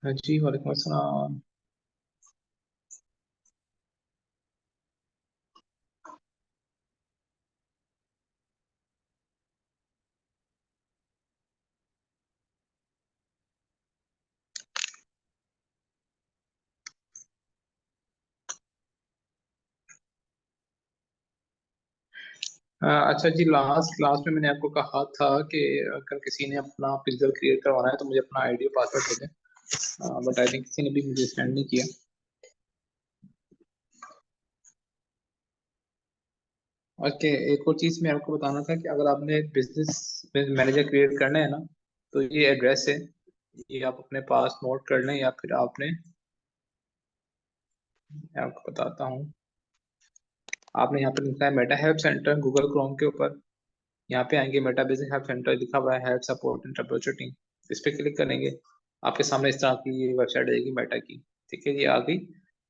हाँ जी, वालेकुम अस्सलाम। अच्छा जी, लास्ट क्लास में मैंने आपको कहा था कि अगर किसी ने अपना पिक्सल क्रिएट करवाना है तो मुझे अपना आईडी और पासवर्ड दे दें। बट आई थिंक किसी ने भी मुझे सेंड नहीं किया। ओके, एक और चीज़ मैं आपको बताना था कि अगर आपने बिजनेस मैनेजर क्रिएट करना है ना, तो ये एड्रेस है, ये आप अपने पास नोट कर लें, या फिर आपने, मैं आपको बताता हूँ। आपने यहाँ पे लिखा है Meta help centre Google Chrome के ऊपर। यहाँ पे आएंगे, मेटा बिजनेस हेल्प सेंटर लिखा हुआ है, help support and trouble shooting. इस पे क्लिक करेंगे, आपके सामने इस तरह की ये वेबसाइट आएगी मेटा की। ठीक है, ये आ गई।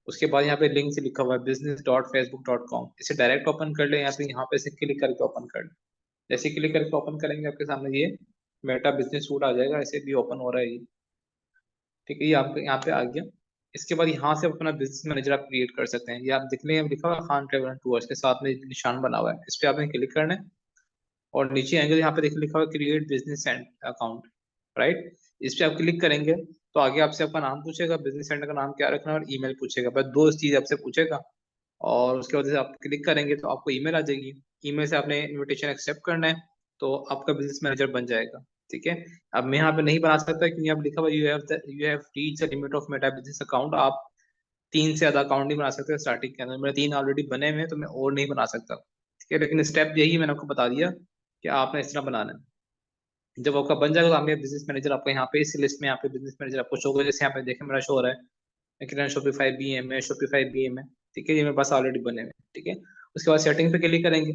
उसके बाद यहाँ पे लिंक से लिखा हुआ है business.facebook.com, इसे डायरेक्ट ओपन कर ले, यहाँ पे से क्लिक करके ओपन कर ले। जैसे क्लिक करके ओपन करेंगे, आपके सामने ये मेटा बिजनेस सूट आ जाएगा, ऐसे भी ओपन हो रहा है ये। ठीक है, ये आपके यहाँ पे आ गया। इसके बाद यहाँ से अपना बिजनेस मैनेजर आप क्रिएट कर सकते हैं। ये आप देख लें, लिखा हुआ है खान ट्रेवल एंड टूर्स के साथ में निशान बना हुआ है, इस पे आपने क्लिक करना है। और नीचे आएंगे तो यहाँ पे देखिए लिखा हुआ है क्रिएट बिजनेस अकाउंट, राइट। इस पे आप क्लिक करेंगे तो आगे आपसे आपका नाम पूछेगा, बिजनेस सेंटर का नाम क्या रखना है, और ईमेल पूछेगा, बस दो चीज आपसे पूछेगा। और उसके बाद से आप क्लिक करेंगे तो आपको ईमेल आ जाएगी। ईमेल से आपने इनविटेशन एक्सेप्ट करना है, तो आपका बिजनेस मैनेजर बन जाएगा। ठीक है। अब मैं यहाँ पे नहीं बना सकता क्योंकि आप लिखा हुआ you have reach the limit of Meta business account. आप तीन से ज्यादा अकाउंट नहीं बना सकते स्टार्टिंग के अंदर, मेरे तीन ऑलरेडी बने हुए हैं, तो मैं और नहीं बना सकता। ठीक है, लेकिन स्टेप यही मैंने आपको बता दिया कि आपने इस तरह बनाना है। जब आपका बन जाएगा तो आपके बिजनेस मैनेजर आपको यहाँ पे इस लिस्ट में, यहाँ पे बिजनेस मैनेजर आपको शो होगा, जैसे यहाँ पे देखें मेरा शो हो रहा है कि शॉपिफाई बीएम है, शॉपिफाई बीएम है। ठीक है, ये मेरे पास ऑलरेडी बने हुए हैं। ठीक है, उसके बाद सेटिंग पे क्लिक करेंगे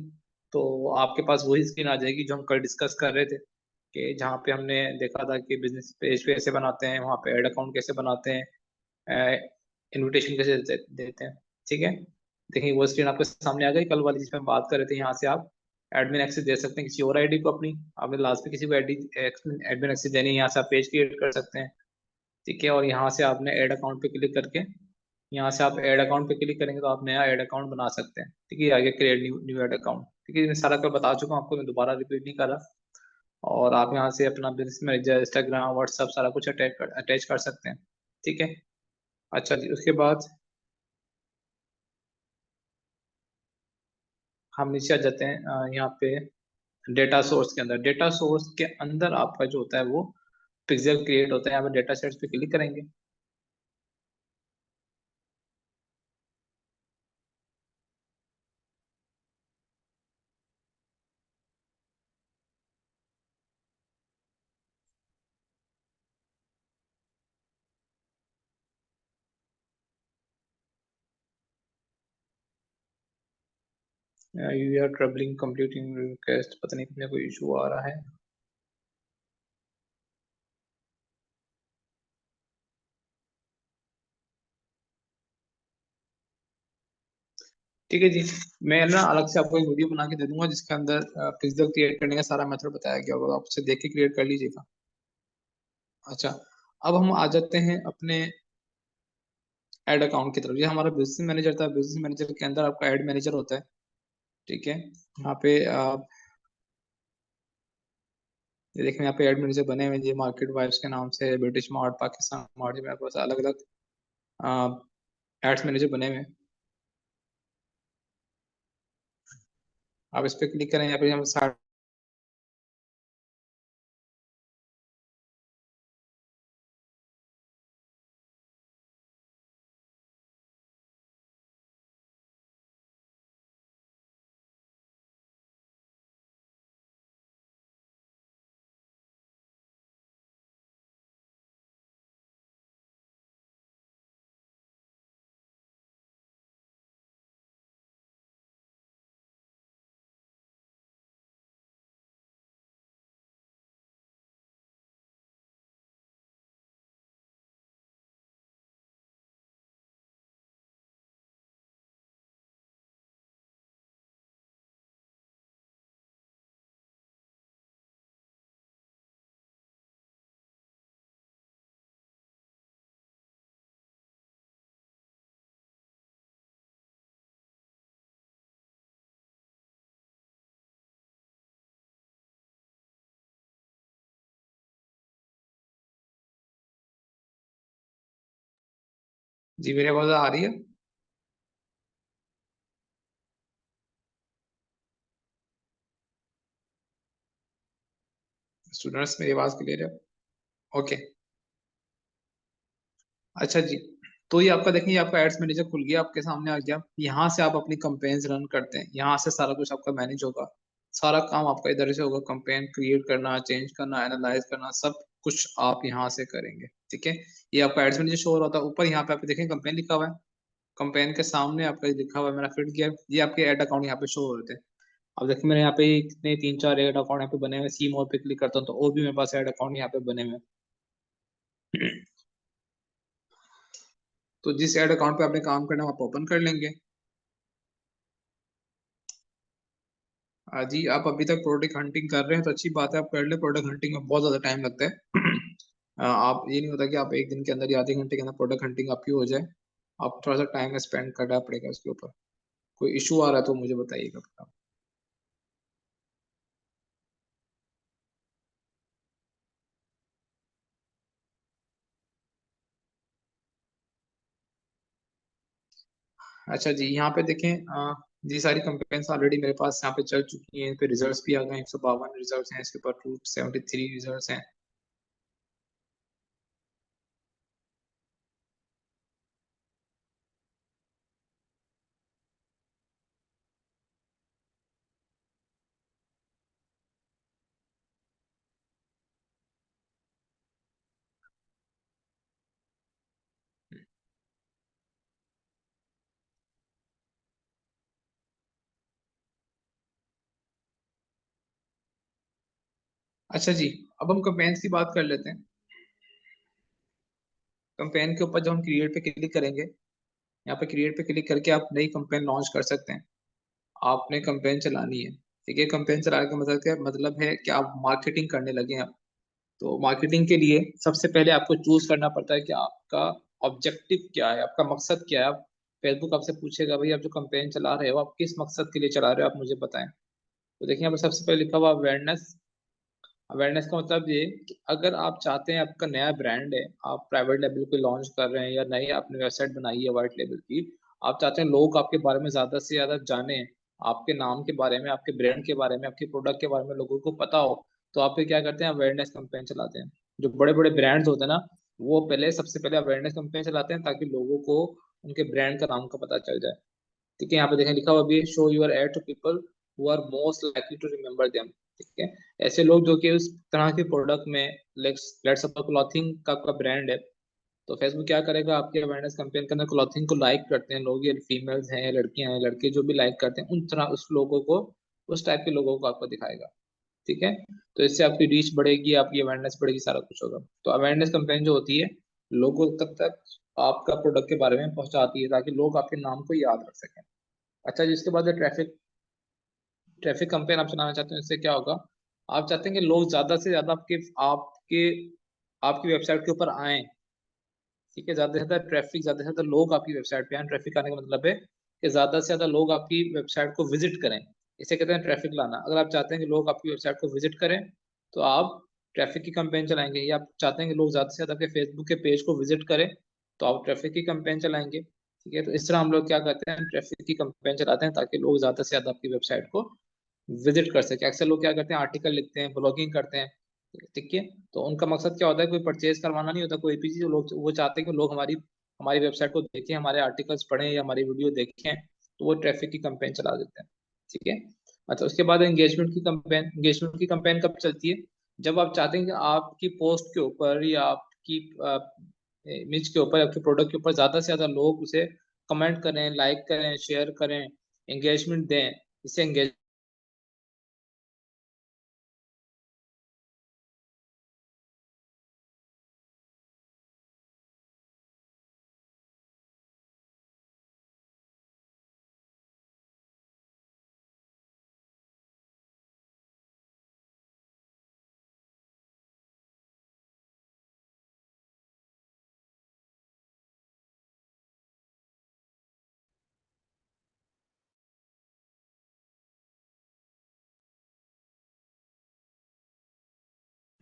तो आपके पास वही स्क्रीन आ जाएगी जो हम कल डिस्कस कर रहे थे, कि जहाँ पे हमने देखा था कि बिजनेस पेज कैसे बनाते हैं, वहाँ पे ऐड अकाउंट कैसे बनाते हैं, इनविटेशन कैसे देते हैं। ठीक है, देखिए वो स्क्रीन आपके सामने आ गई, कल वाली जिसमें हम बात कर रहे थे। यहाँ से आप एडमिन एक्सेस दे सकते हैं किसी और आईडी को अपनी। आपने लास्ट में किसी को एडमिन एक्सेस देनी है, यहाँ से आप पेज क्रिएट कर सकते हैं। ठीक है, और यहाँ से आपने ऐड अकाउंट पे क्लिक करके, यहाँ से आप ऐड अकाउंट पे क्लिक करेंगे तो आप नया ऐड अकाउंट बना सकते हैं। ठीक है, आगे create new new add account. ठीक है, मैं सारा कर बता चुका हूँ आपको, मैं दोबारा रिपीट नहीं कर रहा। और आप यहाँ से अपना बिजनेस मैनेजर, इंस्टाग्राम, व्हाट्सअप सारा कुछ अटैच कर सकते हैं। ठीक है। अच्छा जी, उसके बाद हम नीचे आ जाते हैं, यहाँ पे डेटा सोर्स के अंदर। डेटा सोर्स के अंदर आपका जो होता है वो पिक्सल क्रिएट होता है। यहाँ पे डेटा सेट्स पे क्लिक करेंगे। You are troubling completing request, पता नहीं कितने कोई इशू आ रहा है। ठीक है जी, मैं ना अलग से आपको एक वीडियो बना के दे दूंगा जिसके अंदर पिक्सल क्रिएट करने का सारा मेथड बताया गया होगा, आप उसे देख के क्रिएट कर लीजिएगा। अच्छा, अब हम आ जाते हैं अपने ऐड अकाउंट की तरफ। ये हमारा बिजनेस मैनेजर था, बिजनेस मैनेजर के अंदर आपका ऐड मैनेजर होता है। ठीक है, यहाँ पे आप ये देखें, यहाँ पे ऐड मैनेजर बने हुए हैं, ये मार्केट वाइब्स के नाम से, ब्रिटिश मार्ट, पाकिस्तान मार्ट, मेरे पास अलग अलग एड्स मैनेजर बने हुए हैं। आप इस पे क्लिक करें, यहाँ पे हम जी मेरी आवाज आ रही है? स्टूडेंट्स मेरी आवाज क्लियर है? ओके। अच्छा जी। तो ये आपका देखिए, आपका एड्स मैनेजर खुल गया, आपके सामने आ गया। यहाँ से आप अपनी कंपेन्स रन करते हैं, यहाँ से सारा कुछ आपका मैनेज होगा। सारा काम आपका इधर से होगा, कंपेन क्रिएट करना, चेंज करना, एनालाइज करना, सब कुछ आप यहाँ से करेंगे। ठीक है। ये आपका एड्स मैनेजर शो हो रहा था ऊपर, यहाँ पे आप देखें कंपेन लिखा हुआ है। कंपेन के सामने आपका ये लिखा हुआ है मेरा फिट गियर, ये आपके एड अकाउंट यहाँ पे शो हो रहे थे। अब देखिए मेरे यहाँ पे कितने 3-4 एड अकाउंट यहाँ पे बने हुए, सी मोर पे क्लिक करता हूँ तो और भी मेरे पास एड अकाउंट यहाँ पे बने हुए हैं। तो जिस एड अकाउंट पे आपने काम करना है आप ओपन कर लेंगे। जी आप अभी तक प्रोडक्ट हंटिंग कर रहे हैं तो अच्छी बात है, आप कर ले। प्रोडक्ट हंटिंग में बहुत ज्यादा टाइम लगता है। आप ये नहीं होता कि आप एक दिन के अंदर या आधे घंटे के अंदर प्रोडक्ट हंटिंग आपकी हो जाए। आप थोड़ा सा टाइम स्पेंड करना पड़ेगा उसके ऊपर। कोई इशू आ रहा है तो मुझे बताइएगा। अच्छा जी, यहाँ पे देखें जी सारी कंपेन्स ऑलरेडी मेरे पास यहाँ पे चल चुकी हैं। इन पे रिजल्ट्स भी आ गए, 152 रिजल्ट्स हैं इसके ऊपर, 273 रिजल्ट्स हैं। अच्छा जी, अब हम कंपेन्स की बात कर लेते हैं। कंपेन के ऊपर जब हम क्रिएट पे क्लिक करेंगे, यहाँ पे क्रिएट पे क्लिक करके आप नई कंपेन लॉन्च कर सकते हैं। आपने कंपेन चलानी है। ठीक है, कंपेन चलाने का मतलब क्या, मतलब है कि आप मार्केटिंग करने लगे हैं। तो मार्केटिंग के लिए सबसे पहले आपको चूज करना पड़ता है कि आपका ऑब्जेक्टिव क्या है, आपका मकसद क्या है। आप फेसबुक आपसे पूछेगा भाई आप जो कंपेन चला रहे हो आप किस मकसद के लिए चला रहे हो, आप मुझे बताएं। तो देखिए यहाँ पर सबसे पहले लिखा हुआ अवेयरनेस। अवेयरनेस का मतलब ये कि अगर आप चाहते हैं, आपका नया ब्रांड है, आप प्राइवेट लेवल पे लॉन्च कर रहे हैं या नई आपने वेबसाइट बनाई है वाइट लेवल की, आप चाहते हैं लोग आपके बारे में ज्यादा से ज्यादा जाने, आपके नाम के बारे में, आपके ब्रांड के बारे में, आपके प्रोडक्ट के बारे में लोगों को पता हो। तो आप फिर क्या करते हैं, अवेयरनेस कैंपेन चलाते हैं। जो बड़े बड़े ब्रांड्स होते हैं ना, वो पहले सबसे पहले अवेयरनेस कैंपेन चलाते हैं ताकि लोगों को उनके ब्रांड का नाम का पता चल जाए। ठीक है, यहाँ पे देखें लिखा हुआ भी, show your ad to people who are most likely to remember them. ठीक है, ऐसे लोग जो कि उस तरह के प्रोडक्ट में, लेट्स सपोज क्लॉथिंग का आपका ब्रांड है, तो फेसबुक क्या करेगा, आपके अवेयरनेस कैंपेन के अंदर क्लॉथिंग को लाइक करते हैं लोग, ये फीमेल्स हैं, लड़कियां हैं, लड़के, जो भी लाइक करते हैं उन तरह उस लोगों को, उस टाइप के लोगों को आपको दिखाएगा। ठीक है, तो इससे आपकी रीच बढ़ेगी, आपकी अवेयरनेस बढ़ेगी, सारा कुछ होगा। तो अवेयरनेस कैंपेन जो होती है, लोगों तक आपका प्रोडक्ट के बारे में पहुंचाती है ताकि लोग आपके नाम को याद रख सकें। अच्छा जी, इसके बाद ट्रैफिक, ट्रैफिक कंपेन आप चलाना चाहते हैं, इससे क्या होगा, आप चाहते हैं कि लोग ज्यादा से ज्यादा आपके आपकी वेबसाइट के ऊपर आए। ठीक है, ज्यादा से ज्यादा ट्रैफिक, ज्यादा से ज्यादा लोग आपकी वेबसाइट पे आए। ट्रैफिक आने का मतलब है कि ज्यादा से ज्यादा लोग आपकी वेबसाइट को विजिट करें। इसे कहते हैं ट्रैफिक लाना। अगर आप चाहते हैं कि लोग आपकी वेबसाइट को विजिट करें तो आप ट्रैफिक की कंपेन चलाएंगे, या आप चाहते हैं कि लोग ज्यादा से ज्यादा आपके फेसबुक के पेज को विजिट करें तो आप ट्रैफिक की कंपेन चलाएंगे। ठीक है, तो इस तरह हम लोग क्या करते हैं, ट्रैफिक की कंपेन चलाते हैं ताकि लोग ज्यादा से ज्यादा आपकी वेबसाइट को विजिट कर सके। अक्सर लोग क्या करते हैं, आर्टिकल लिखते हैं, ब्लॉगिंग करते हैं। ठीक है, तो उनका मकसद क्या होता है, कोई परचेज करवाना नहीं होता, कोई भी चीज। लोग वो चाहते हैं कि लोग हमारी हमारी वेबसाइट को देखें, हमारे आर्टिकल्स पढ़ें या हमारी वीडियो देखें, तो वो ट्रैफिक की कंपेन चला देते हैं। ठीक है। अच्छा, उसके बाद एंगेजमेंट की कंपेन। एंगेजमेंट की कंपेन कब चलती है, जब आप चाहते हैं कि आपकी पोस्ट के ऊपर या आपकी इमेज के ऊपर, आपके प्रोडक्ट के ऊपर ज्यादा से ज्यादा लोग उसे कमेंट करें, लाइक करें, शेयर करें, एंगेजमेंट दें। इससे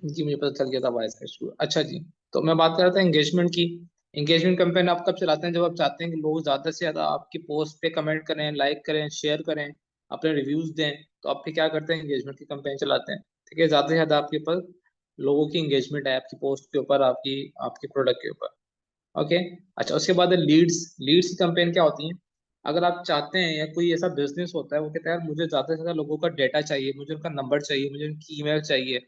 जी मुझे पता चल गया था वॉइस का इशू। अच्छा जी, तो मैं बात कर रहा था एंगेजमेंट की। एंगेजमेंट कैंपेन आप कब चलाते हैं? जब आप चाहते हैं कि लोग ज्यादा से ज्यादा आपकी पोस्ट पे कमेंट करें, लाइक करें, शेयर करें, अपने रिव्यूज दें, तो आप फिर क्या करते हैं? एंगेजमेंट की कैंपेन चलाते हैं। ठीक है, ज्यादा से ज्यादा आपके ऊपर लोगों की एंगेजमेंट है आपकी पोस्ट के ऊपर, आपकी आपके प्रोडक्ट के ऊपर। ओके। अच्छा, उसके बाद लीड्स। लीड्स की कैंपेन क्या होती है? अगर आप चाहते हैं या कोई ऐसा बिजनेस होता है वो कहता है यार मुझे ज्यादा से ज्यादा लोगों का डेटा चाहिए, मुझे उनका नंबर चाहिए, मुझे उनकी ईमेल चाहिए।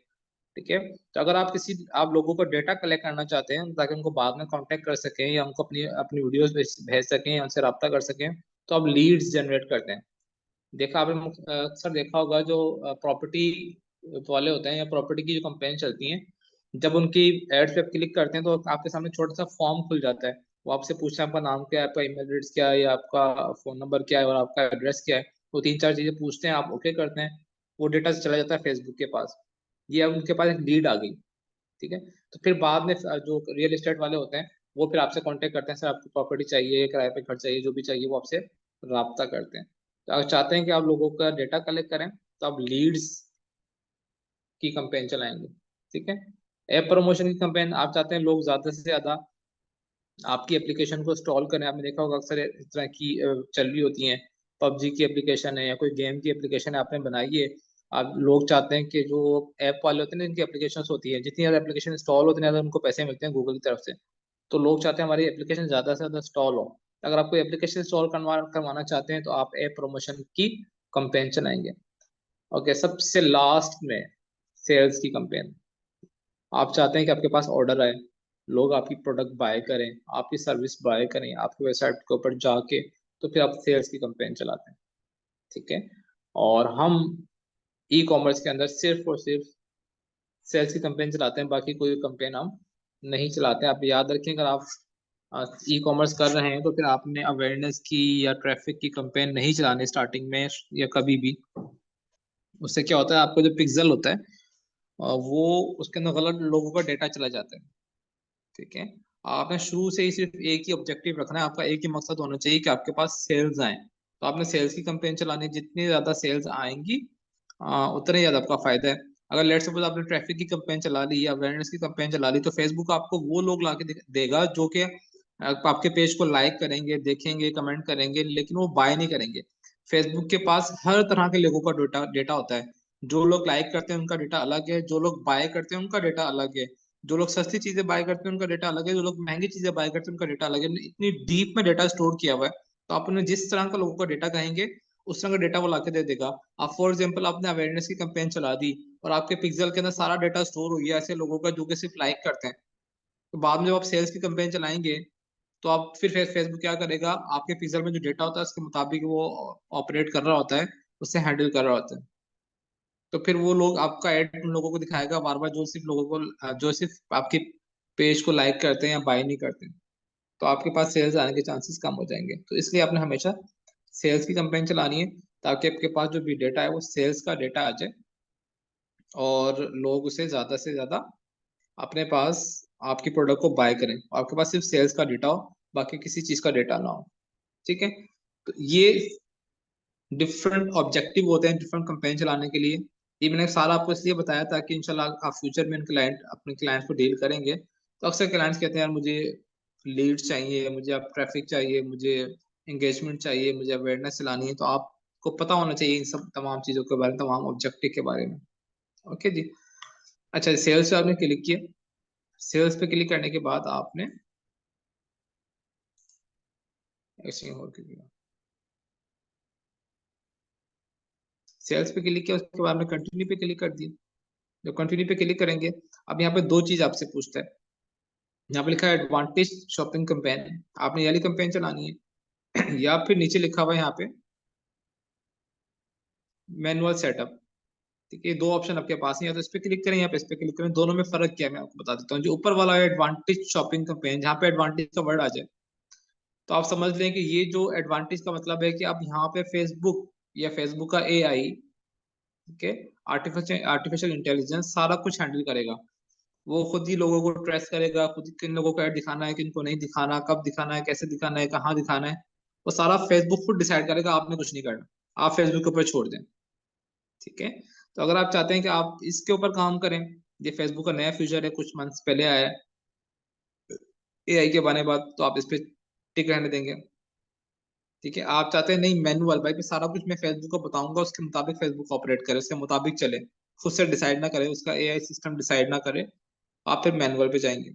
ठीक है, तो अगर आप लोगों को डेटा कलेक्ट करना चाहते हैं ताकि उनको बाद में कांटेक्ट कर सकें या उनको अपनी अपनी वीडियोस भेज सकें या उनसे रब्ता कर सकें, तो आप लीड्स जनरेट करते हैं। देखा आपने अक्सर देखा होगा जो प्रॉपर्टी वाले होते हैं या प्रॉपर्टी की जो कंपेन चलती हैं, जब उनकी एड्स पे क्लिक करते हैं तो आपके सामने छोटा सा फॉर्म खुल जाता है। वो आपसे पूछते हैं आपका नाम क्या है, आपका ईमेल एड्रेस क्या है, या आपका फोन नंबर क्या है, और आपका एड्रेस क्या है। वो तीन चार चीजें पूछते हैं, आप ओके करते हैं, वो डेटा चला जाता है फेसबुक के पास। ये अब उनके पास एक लीड आ गई। ठीक है, तो फिर बाद में जो रियल एस्टेट वाले होते हैं वो फिर आपसे कांटेक्ट करते हैं, सर आपको प्रॉपर्टी चाहिए, किराए पे घर चाहिए, जो भी चाहिए वो आपसे राब्ता करते हैं। तो अगर चाहते हैं कि आप लोगों का डेटा कलेक्ट करें तो आप लीड्स की कंपेन चलाएंगे। ठीक है। ऐप प्रमोशन की कंपेन, आप चाहते हैं लोग ज्यादा से ज्यादा आपकी एप्लीकेशन को इंस्टॉल करें। आपने देखा होगा अक्सर इस तरह की चल रही होती हैं, पबजी की एप्लीकेशन है या कोई गेम की एप्लीकेशन है आपने बनाई है। आप लोग चाहते हैं कि जो ऐप वाले होते हैं ना, इनकी एप्लीकेशन होती है, जितनी ज़्यादा एप्लीकेशन इंस्टॉल होती है ज़्यादा उनको पैसे मिलते हैं गूगल की तरफ से। तो लोग चाहते हैं हमारी एप्लीकेशन ज़्यादा से ज़्यादा इंस्टॉल हो। अगर आप कोई एप्लीकेशन इंस्टॉल करवाना चाहते हैं तो आप ऐप प्रमोशन की कंपेन चलाएंगे। ओके, सबसे लास्ट में सेल्स की कंपेन। आप चाहते हैं कि आपके पास ऑर्डर आए, लोग आपकी प्रोडक्ट बाय करें, आपकी सर्विस बाय करें आपकी वेबसाइट के ऊपर जाके, तो फिर आप सेल्स की कंपेन चलाते हैं। ठीक है, और हम ई कॉमर्स के अंदर सिर्फ और सिर्फ सेल्स की कंपेन चलाते हैं, बाकी कोई कंपेन हम नहीं चलाते हैं। आप याद रखें, अगर आप ई कॉमर्स कर रहे हैं तो फिर आपने अवेयरनेस की या ट्रैफिक की कंपेन नहीं चलानी स्टार्टिंग में या कभी भी। उससे क्या होता है, आपको जो पिक्सल होता है वो उसके अंदर गलत लोगों का डेटा चला जाता है। ठीक है, आपने शुरू से ही सिर्फ एक ही ऑब्जेक्टिव रखना है, आपका एक ही मकसद होना चाहिए कि आपके पास सेल्स आए। तो आपने सेल्स की कंपेन चलानी है, जितनी ज्यादा सेल्स आएंगी उतना ही ज्यादा आपका फायदा है। अगर लेट सपोज आपने ट्रैफिक की कंपेन चला ली या अवेयरनेस की कंपेन चला ली, तो फेसबुक आपको वो लोग ला के देगा जो कि आपके पेज को लाइक करेंगे, देखेंगे, कमेंट करेंगे, लेकिन वो बाय नहीं करेंगे। फेसबुक के पास हर तरह के लोगों का डेटा डेटा होता है। जो लोग लाइक करते हैं उनका डेटा अलग है, जो लोग बाय करते हैं उनका डेटा अलग है, जो लोग सस्ती चीजें बाय करते हैं उनका डेटा अलग है, जो लोग महंगी चीजें बाय करते हैं उनका डेटा अलग है। इतनी डीप में डेटा स्टोर किया हुआ है, तो आप उन्हें जिस तरह का लोगों का डेटा कहेंगे उस तरह का डेटा वो लाके दे देगा। आप फॉर एग्जाम्पल आपने अवेयरनेस की कंपेन चला दी और आपके पिक्सल के अंदर सारा डेटा स्टोर हो गया ऐसे लोगों का जो कि सिर्फ लाइक करते हैं, तो बाद में जब आप सेल्स की कंपेन चलाएंगे तो आप फिर फेसबुक क्या करेगा, आपके पिक्सल में जो डेटा होता है उसके मुताबिक वो ऑपरेट कर रहा होता है, उससे हैंडल कर रहा होता है। तो फिर वो लोग आपका ऐड उन लोगों को दिखाएगा बार बार जो सिर्फ लोगों को जो सिर्फ आपके पेज को लाइक करते हैं या बाय नहीं करते हैं। तो आपके पास सेल्स आने के चांसेस कम हो जाएंगे। तो इसलिए आपने हमेशा सेल्स की कंपेन चलानी है, ताकि आपके पास जो भी डेटा है वो सेल्स का डेटा आ जाए और लोग उसे ज्यादा से ज्यादा अपने पास आपकी प्रोडक्ट को बाय करें, और आपके पास सिर्फ सेल्स का डेटा हो, बाकी किसी चीज का डेटा ना हो। ठीक है, तो ये डिफरेंट ऑब्जेक्टिव होते हैं डिफरेंट कंपेन चलाने के लिए। ये मैंने सारा आपको इसलिए बताया था कि इंशाल्लाह आप फ्यूचर में अपने क्लाइंट को डील करेंगे तो अक्सर क्लाइंट्स कहते हैं यार मुझे लीड्स चाहिए, मुझे अब ट्रैफिक चाहिए, मुझे एंगेजमेंट चाहिए, मुझे अवेयरनेस चलानी है। तो आपको पता होना चाहिए इन सब तमाम चीज़ों के बारे में, तमाम ऑब्जेक्टिव के बारे में। ओके जी। अच्छा, सेल्स पे आपने क्लिक किया। सेल्स पे क्लिक करने के बाद आपने ऐसे ही और किया, सेल्स पे क्लिक किया, उसके बाद में कंटिन्यू पे क्लिक कर दिया। जब कंटिन्यू पे क्लिक करेंगे, अब यहाँ पे दो चीज आपसे पूछता है। यहाँ पे लिखा है एडवांटेज शॉपिंग कैंपेन, आपने ये वाली कैंपेन चलानी है या फिर नीचे लिखा हुआ है यहाँ पे मैनुअल सेटअप। ठीक है, दो ऑप्शन आपके पास है, या तो इस पे क्लिक करें या पे इस पे क्लिक करें। दोनों में फर्क क्या है मैं आपको बता देता हूँ। जो ऊपर वाला है एडवांटेज शॉपिंग कैंपेन, जहाँ पे एडवांटेज का वर्ड आ जाए तो आप समझ लें कि ये जो एडवांटेज का मतलब है कि आप यहाँ पे फेसबुक या फेसबुक का एआई, ठीक है, आर्टिफिशियल आर्टिफिशियल इंटेलिजेंस सारा कुछ हैंडल करेगा। वो खुद ही लोगों को ट्रेस करेगा, खुद ही किन लोगों को ऐड दिखाना है, किन को नहीं दिखाना, कब दिखाना है, कैसे दिखाना है, कहाँ दिखाना है, वो सारा फेसबुक खुद डिसाइड करेगा, आपने कुछ नहीं करना। आप फेसबुक के ऊपर छोड़ दें। ठीक है, तो अगर आप चाहते हैं कि आप इसके ऊपर काम करें, ये फेसबुक का नया फीचर है, कुछ मंथ्स पहले आया है, एआई के बने बाद तो आप इस पे टिक रहने देंगे। ठीक है, आप चाहते हैं नहीं मैनुअल, भाई मैं सारा कुछ मैं फेसबुक को बताऊंगा, उसके मुताबिक फेसबुक ऑपरेट करे, उसके मुताबिक चले, खुद से डिसाइड ना करे, उसका एआई सिस्टम डिसाइड ना करे, आप फिर मैनुअल पे जाएंगे।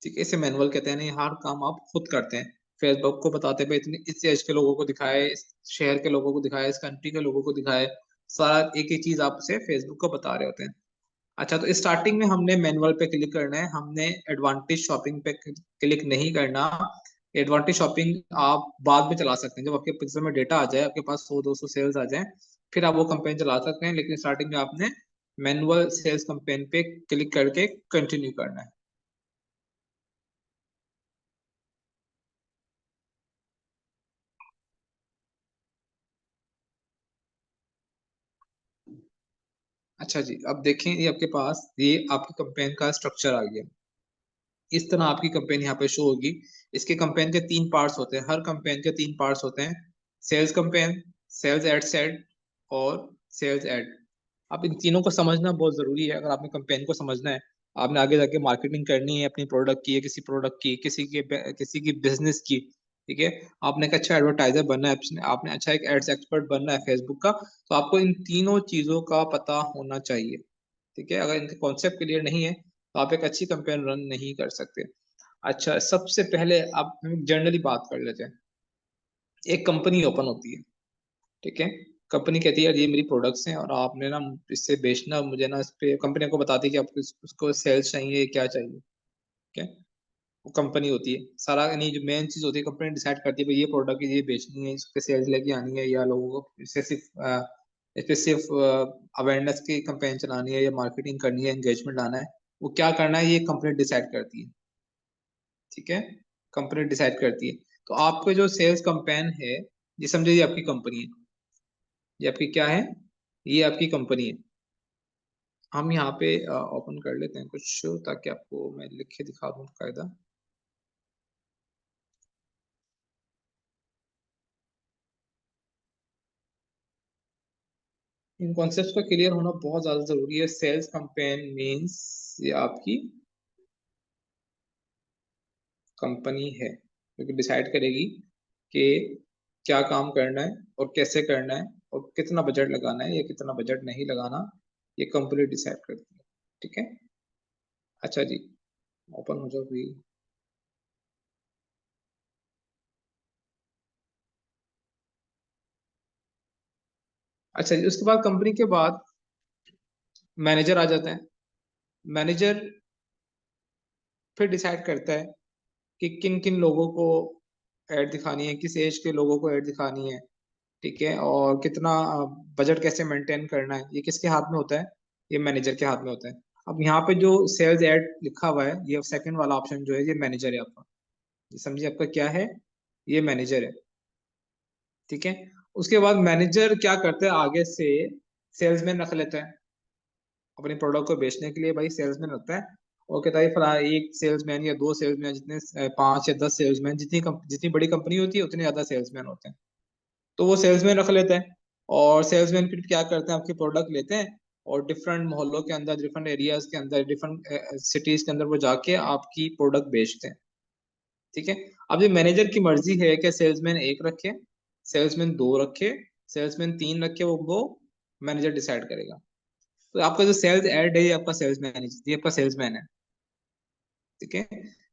ठीक है, इसे मैनुअल कहते हैं, नहीं हर काम आप खुद करते हैं। फेसबुक को बताते हैं भाई इतने इस एज के लोगों को दिखाए, इस शहर के लोगों को दिखाए, इस कंट्री के लोगों को दिखाए, सारा एक एक चीज आप उसे फेसबुक को बता रहे होते हैं। अच्छा, तो स्टार्टिंग में हमने मैनुअल पे क्लिक करना है, हमने एडवांटेज शॉपिंग पे क्लिक नहीं करना। एडवांटेज शॉपिंग आप बाद में चला सकते हैं, जब आपके पिक्चर में डेटा आ जाए, आपके पास 100-200 सेल्स आ जाए, फिर आप वो कंपेन चला सकते हैं, लेकिन स्टार्टिंग में आपने मैनुअल सेल्स कंपेन पे क्लिक करके कंटिन्यू करना है। अच्छा जी, अब देखें ये आपके पास ये आपकी कंपेन का स्ट्रक्चर आ गया। इस तरह आपकी कंपेन यहाँ पे शो होगी। इसके कंपेन के 3 पार्ट्स होते हैं, हर कंपेन के 3 पार्ट्स होते हैं। Sales campaign, sales ad set और सेल्स एड। अब इन तीनों को समझना बहुत जरूरी है, अगर आपने कंपेन को समझना है। आपने आगे जाके मार्केटिंग करनी है अपनी प्रोडक्ट की, किसी प्रोडक्ट की, किसी की बिजनेस की। ठीक है, आपने एक अच्छा एडवर्टाइजर बनना है, आपने अच्छा एक एड्स एक्सपर्ट बनना है फेसबुक का, तो आपको इन तीनों चीजों का पता होना चाहिए। ठीक है, अगर इनके कॉन्सेप्ट क्लियर नहीं है तो आप एक अच्छी कंपेन रन नहीं कर सकते। अच्छा, सबसे पहले आप हम जनरली बात कर लेते हैं। एक कंपनी ओपन होती है। ठीक है, कंपनी कहती है यार ये मेरी प्रोडक्ट्स हैं और आपने ना इससे बेचना, मुझे ना इस पे कंपनी को बताती है कि आपको उसको सेल्स चाहिए, क्या चाहिए। ठीक है, वो कंपनी होती है, सारा यानी जो मेन चीज होती है, कंपनी डिसाइड करती है भाई ये प्रोडक्ट ये बेचनी है, इस पे सेल्स लेके आनी है, या लोगों को इससे सिर्फ अवेयरनेस की कंपेन चलानी है, या मार्केटिंग करनी है, एंगेजमेंट लाना है, वो क्या करना है ये कंपनी डिसाइड करती है। ठीक है, कंपनी डिसाइड करती है। तो आपके जो सेल्स कंपेन है, ये समझिए ये आपकी कंपनी है। ये आपकी क्या है? ये आपकी कंपनी है। हम यहाँ पे ओपन कर लेते हैं कुछ, ताकि आपको मैं लिख के दिखा दूँ कायदा। इन कॉन्सेप्ट्स का क्लियर होना बहुत ज्यादा जरूरी है। सेल्स कंपेन मींस ये आपकी कंपनी है, जो कि डिसाइड करेगी कि क्या काम करना है और कैसे करना है और कितना बजट लगाना है या कितना बजट नहीं लगाना, ये कंपनी डिसाइड करती है। ठीक है, अच्छा जी, ओपन हो जाओ भी। अच्छा जी, उसके बाद कंपनी के बाद मैनेजर आ जाते हैं। मैनेजर फिर डिसाइड करता है कि किन किन लोगों को ऐड दिखानी है, किस एज के लोगों को ऐड दिखानी है। ठीक है, और कितना बजट कैसे मेंटेन करना है, ये किसके हाथ में होता है? ये मैनेजर के हाथ में होता है। अब यहाँ पे जो सेल्स ऐड लिखा हुआ है, ये सेकंड वाला ऑप्शन जो है, ये मैनेजर है आपका। ये समझिए आपका क्या है? ये मैनेजर है। ठीक है, उसके बाद मैनेजर क्या करता है, आगे से सेल्समैन रख लेता है अपने प्रोडक्ट को बेचने के लिए। भाई सेल्समैन होता है और कहता है फला एक सेल्समैन या दो सेल्समैन, जितने 5 या 10 सेल्समैन, जितनी बड़ी कंपनी होती है उतने ज्यादा सेल्समैन होते हैं, तो वो सेल्समैन रख लेते हैं। और सेल्समैन फिर क्या करते हैं, आपके प्रोडक्ट लेते हैं और डिफरेंट मोहल्लों के अंदर, डिफरेंट एरियाज के अंदर, डिफरेंट सिटीज के अंदर वो जाके आपकी प्रोडक्ट बेचते हैं। ठीक है, अब ये मैनेजर की मर्जी है कि सेल्समैन एक रखे, सेल्समैन दो रखे, सेल्समैन तीन रखे, वो मैनेजर डिसाइड करेगा। तो आपका जो सेल्स ऐड है, ये आपका सेल्समैन है, ये आपका सेल्समैन है। ठीक है,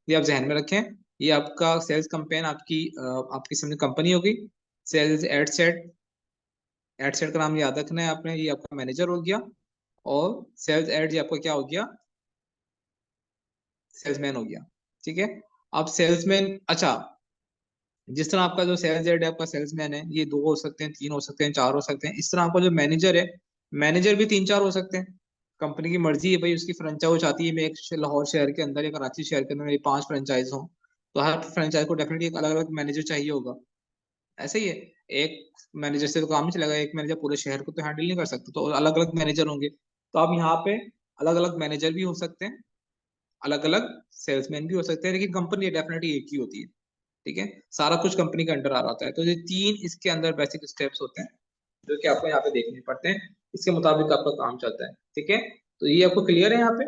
ये आप ध्यान में रखें। ये आपका सेल्स कंपेन, आपकी समझ कंपनी होगी। Sales ad set, ad set का नाम याद रखना है आपने, ये आपका मैनेजर हो गया। और सेल्स एड ये आपका क्या हो गया? सेल्समैन हो गया। ठीक है, अब सेल्समैन, अच्छा, जिस तरह आपका जो सेल्स एड है, आपका सेल्समैन है, ये दो हो सकते हैं, तीन हो सकते हैं, चार हो सकते हैं। इस तरह आपका जो मैनेजर है, मैनेजर भी 3-4 हो सकते हैं। कंपनी की मर्जी है भाई, उसकी फ्रेंचाइज वो चाहती है मैं एक लाहौर शहर के अंदर या कराची शहर के अंदर मेरी 5 फ्रेंचाइज हो, तो हर फ्रेंचाइज को डेफिनेटली एक अलग अलग मैनेजर चाहिए होगा। ऐसे ही है, एक मैनेजर से तो काम नहीं चलेगा, एक मैनेजर पूरे शहर को तो हैंडल नहीं कर सकता, तो अलग अलग मैनेजर होंगे। तो आप यहाँ पे अलग अलग मैनेजर भी हो सकते हैं, अलग अलग सेल्समैन भी हो सकते हैं, लेकिन कंपनी डेफिनेटली एक ही होती है। ठीक है, सारा कुछ कंपनी के अंडर आ रहा होता है। तो ये 3 इसके अंदर बेसिक स्टेप्स होते हैं, जो कि आपको यहाँ पे देखने पड़ते हैं, इसके मुताबिक आपका काम चलता है। ठीक है, तो ये आपको क्लियर है यहाँ पे?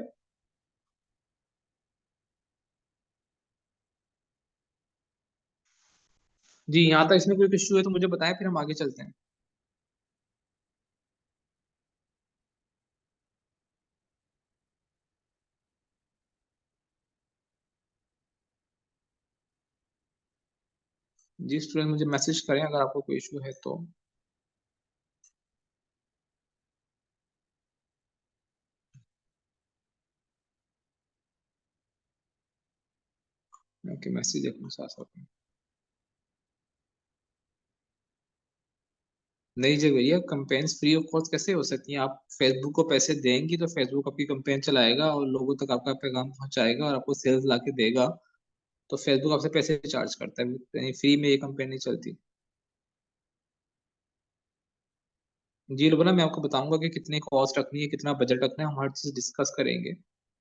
जी यहाँ तक इसमें कोई इश्यू है तो मुझे बताएं, फिर हम आगे चलते हैं। जी स्टूडेंट मुझे मैसेज करें अगर आपको कोई इशू है तो। ओके मैसेज देखूँ साथ साथ में। नहीं जी भैया, कंपेन्स फ्री ऑफ कॉस्ट कैसे हो सकती हैं? आप फेसबुक को पैसे देंगी तो फेसबुक आपकी कंपेन चलाएगा और लोगों तक आपका पैगाम पहुंचाएगा और आपको सेल्स ला के देगा। तो फेसबुक आपसे पैसे चार्ज करता है, फ्री में ये कंपेन नहीं चलती। जी लोगों ना, मैं आपको बताऊंगा कि कितनी कॉस्ट रखनी है, कितना बजट रखना है, हम हर चीज डिस्कस करेंगे।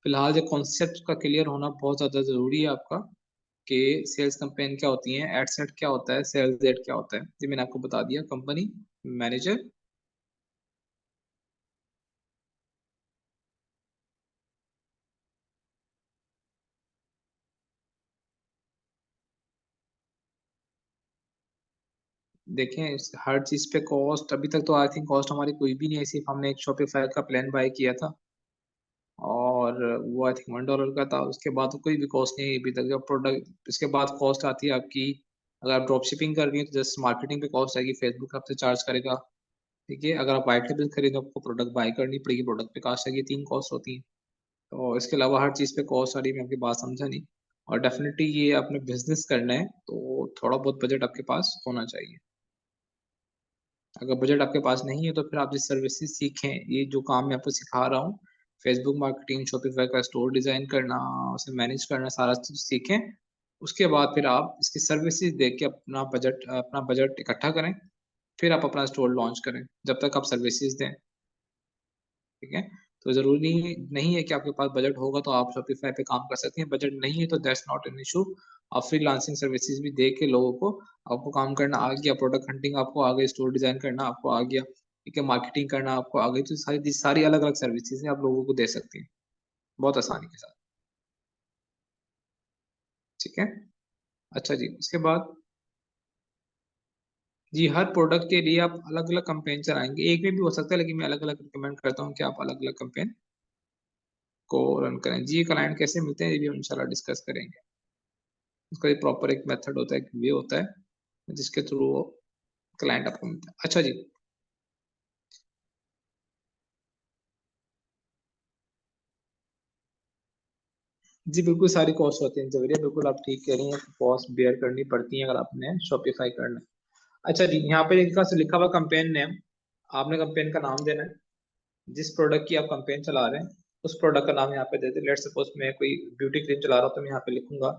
फिलहाल जो कॉन्सेप्ट का क्लियर होना बहुत ज्यादा जरूरी है आपका, कि सेल्स कैंपेन क्या होती है, एड सेट क्या होता है, सेल्स एड क्या होता है। जी मैंने आपको बता दिया। Company manager. देखें हर चीज पे कॉस्ट, अभी तक तो आई थिंक कॉस्ट हमारी कोई भी नहीं है, सिर्फ हमने एक शॉपिफाई का प्लान बाय किया था और वो आई थिंक $1 का था। उसके बाद तो कोई भी कॉस्ट नहीं है अभी तक। जब प्रोडक्ट इसके बाद कॉस्ट आती है आपकी, अगर आप ड्रॉप शिपिंग कर रही हैं तो जस्ट मार्केटिंग पे कॉस्ट आएगी, फेसबुक आपसे चार्ज करेगा। ठीक है, अगर आप वाइट लेबल खरीदो आपको प्रोडक्ट बाय करनी पड़ेगी, प्रोडक्ट पे कॉस्ट आएगी, 3 कॉस्ट होती है। तो इसके अलावा हर चीज़ पे कॉस्ट आ रही है, मैं आपकी बात समझा नहीं। और डेफिनेटली ये आपने बिजनेस करना है तो थोड़ा बहुत बजट आपके पास होना चाहिए। अगर बजट आपके पास नहीं है तो फिर आप जिस सर्विसेज सीखें, ये जो काम मैं आपको सिखा रहा हूँ, फेसबुक मार्केटिंग, शॉपिफाई का स्टोर डिजाइन करना, उसे मैनेज करना, सारा चीज सीखें। उसके बाद फिर आप इसकी सर्विसेज देख के अपना बजट इकट्ठा करें। फिर आप अपना स्टोर लॉन्च करें, जब तक आप सर्विसेज दें। ठीक है, तो जरूरी नहीं है कि आपके पास बजट होगा तो आप शॉपिफाई पे काम कर सकते हैं, बजट नहीं है तो दैट्स नॉट एन इशू। आप फ्रीलांसिंग सर्विसेज भी दे के लोगों को, आपको काम करना आ गया, प्रोडक्ट हंटिंग आपको आ गई, स्टोर डिजाइन करना आपको आ गया, ठीक है, मार्केटिंग करना आपको आ गई, तो सारी सारी अलग अलग सर्विसेज आप लोगों को दे सकती हैं बहुत आसानी के साथ। ठीक है। अच्छा जी, उसके बाद जी हर प्रोडक्ट के लिए आप अलग अलग कंपेन चलाएंगे, एक में भी हो सकता है, लेकिन मैं अलग अलग रिकमेंड करता हूँ कि आप अलग अलग कंपेन को रन करें। जी क्लाइंट कैसे मिलते हैं ये भी हम इंशाल्लाह डिस्कस करेंगे। उसका एक प्रॉपर एक मेथड होता है, एक वे होता है जिसके थ्रू वो क्लाइंट आपको मिलता है। अच्छा जी। जी बिल्कुल सारी कॉस्ट होती है जवेरिया, बिल्कुल आप ठीक कह रही हैं, कॉस्ट बेयर करनी पड़ती है अगर आपने शॉपिफाई करना है। अच्छा जी, यहाँ पे लिखा लिखा हुआ कंपेन नेम, आपने कंपेन का नाम देना है। जिस प्रोडक्ट की आप कंपेन चला रहे हैं उस प्रोडक्ट का नाम यहाँ पे दे दें। लेट्स सपोज मैं कोई ब्यूटी क्रीम चला रहा हूँ तो मैं यहाँ पे लिखूंगा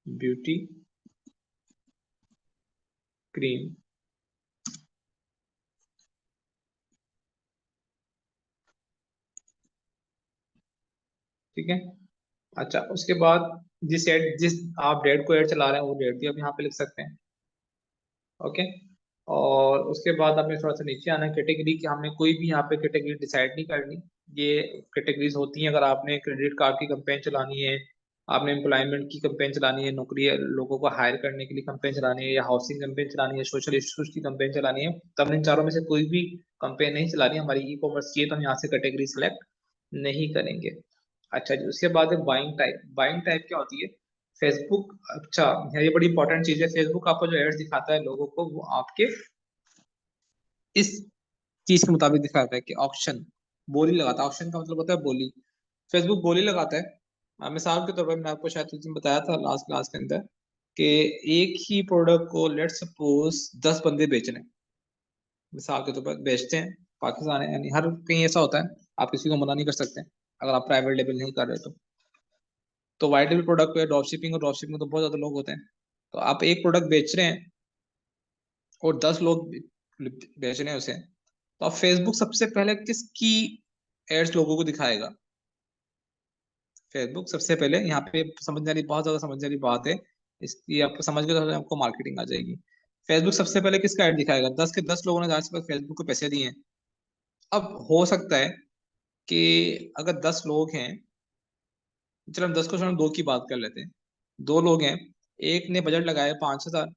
ब्यूटी क्रीम। ठीक है। अच्छा उसके बाद जिस आप डेट को ऐड चला रहे हैं वो डेट भी आप यहाँ पे लिख सकते हैं। ओके। और उसके बाद हमें थोड़ा सा नीचे आना है, कैटेगरी की हमने कोई भी यहाँ पे कैटेगरी डिसाइड नहीं करनी। ये कैटेगरीज होती हैं, अगर आपने क्रेडिट कार्ड की कंपेन चलानी है, आपने एम्प्लॉयमेंट की कंपेन चलानी है, नौकरी लोगों को हायर करने के लिए कंपेन चलानी है, या हाउसिंग कंपेन चलानी है, सोशल इश्यूज की कंपेन चलानी है, तो हमने इन चारों में से कोई भी कंपेन नहीं चलानी, हमारी ई कॉमर्स की है, तो हम यहाँ से कैटेगरी सेलेक्ट नहीं करेंगे। अच्छा जी, उसके बाद है बाइंग टाइप। बाइंग टाइप क्या होती है? फेसबुक, अच्छा ये बड़ी इंपॉर्टेंट चीज है, फेसबुक आपको जो एड्स दिखाता है लोगों को, वो आपके इस चीज के मुताबिक दिखाता है कि ऑप्शन बोली लगाता है। ऑप्शन का मतलब होता है बोली। फेसबुक बोली लगाता है। मिसाल के तौर पर मैंने आपको शायद उस दिन बताया था लास्ट क्लास के अंदर, कि एक ही प्रोडक्ट को लेट सपोज 10 बंदे बेच रहे हैं, मिसाल के तौर पर बेचते हैं, पाकिस्तान है, यानी हर कहीं ऐसा होता है, आप किसी को मना नहीं कर सकते अगर आप प्राइवेट लेबल नहीं कर रहे तो वाइट लेबल प्रोडक्ट पे ड्रॉप शिपिंग, और ड्रॉप शिपिंग में तो बहुत ज्यादा लोग होते हैं। तो आप एक प्रोडक्ट बेच रहे हैं और 10 लोग बेच रहे हैं उसे, तो आप फेसबुक सबसे पहले किसकी एड्स लोगों को दिखाएगा? फेसबुक सबसे पहले, यहाँ पे समझने वाली बहुत ज्यादा समझने वाली बात है, इसकी आपको समझ गए तो आपको मार्केटिंग आ जाएगी। फेसबुक सबसे पहले किसका ऐड दिखाएगा? 10 के 10 लोगों ने आज तक फेसबुक को पैसे दिए हैं। अब हो सकता है कि अगर 10 लोग हैं, चलो हम 10 को छोड़ 2 की बात कर लेते हैं। 2 लोग हैं, एक ने बजट लगाया 5,000